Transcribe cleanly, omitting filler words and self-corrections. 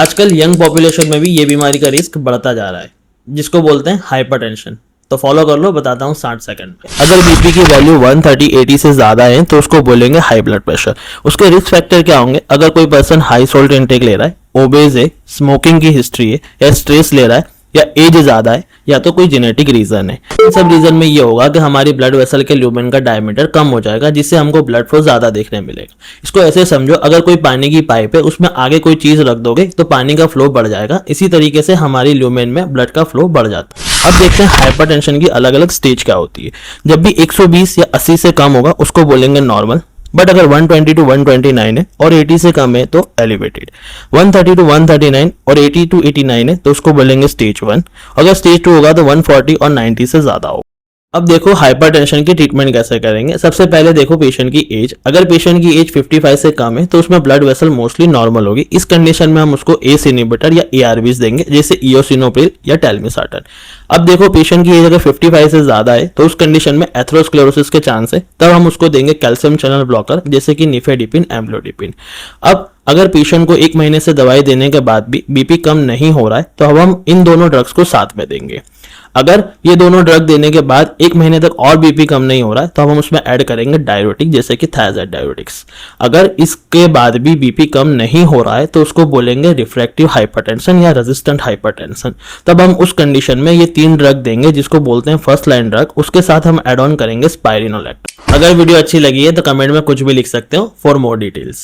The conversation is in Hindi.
आजकल यंग पॉपुलेशन में भी ये बीमारी का रिस्क बढ़ता जा रहा है, जिसको बोलते हैं हाइपरटेंशन। तो फॉलो कर लो, बताता हूँ 60 सेकंड में। अगर बीपी की वैल्यू 130/80 से ज्यादा है तो उसको बोलेंगे हाई ब्लड प्रेशर। उसके रिस्क फैक्टर क्या होंगे? अगर कोई पर्सन हाई सोल्ट इंटेक ले रहा है, ओबेज है, स्मोकिंग की हिस्ट्री है, या स्ट्रेस ले रहा है, या एज ज्यादा है, या तो कोई जेनेटिक रीजन है। इन सब रीजन में ये होगा कि हमारी ब्लड वेसल के ल्यूमेन का डायमीटर कम हो जाएगा, जिससे हमको ब्लड फ्लो ज्यादा देखने मिलेगा। इसको ऐसे समझो, अगर कोई पानी की पाइप है, उसमें आगे कोई चीज रख दोगे तो पानी का फ्लो बढ़ जाएगा। इसी तरीके से हमारी ल्यूमेन में ब्लड का फ्लो बढ़ जाता है। अब देखते हैं हाइपरटेंशन की अलग अलग स्टेज क्या होती है। जब भी 120 या 80 से कम होगा उसको बोलेंगे नॉर्मल। बट अगर 120 to 129 है और 80 से कम है तो एलिवेटेड। 130 to 139 और 80 to 89 है तो उसको बोलेंगे स्टेज 1। अगर स्टेज 2 होगा तो 140 और 90 से ज्यादा होगा। अब देखो हाइपरटेंशन की ट्रीटमेंट कैसे करेंगे। सबसे पहले देखो पेशेंट की एज। अगर पेशेंट की एज 55 से कम है तो उसमें ब्लड वेसल मोस्टली नॉर्मल होगी। इस कंडीशन में हम उसको एस इनहिबिटर या एआरबीज देंगे, जैसे इयोसिनोप्रिल या टेलमिसार्टन। अब देखो पेशेंट की एज अगर 55 से ज्यादा है तो उस कंडीशन में एथेरोस्क्लेरोसिस के चांस है, तब हम उसको देंगे कैल्शियम चैनल ब्लॉकर, जैसे कि निफेडिपिन, एम्लोडिपिन। अब अगर पेशेंट को 1 महीने से दवाई देने के बाद भी बीपी कम नहीं हो रहा है तो अब हम इन दोनों ड्रग्स को साथ में देंगे। अगर ये दोनों ड्रग देने के बाद 1 महीने तक और बीपी कम नहीं हो रहा है तो हम उसमें ऐड करेंगे डायरेटिक, जैसे कि थायराइड डायरेटिक्स। अगर इसके बाद भी बीपी कम नहीं हो रहा है तो उसको बोलेंगे रिफ्रैक्टिव हाइपरटेंशन या रेजिस्टेंट हाइपरटेंशन। तब हम उस कंडीशन में ये 3 ड्रग देंगे, जिसको बोलते हैं फर्स्ट लाइन ड्रग। उसके साथ हम एड ऑन करेंगे स्पाइरिनोलेक्ट। अगर वीडियो अच्छी लगी है तो कमेंट में कुछ भी लिख सकते हो फॉर मोर डिटेल्स।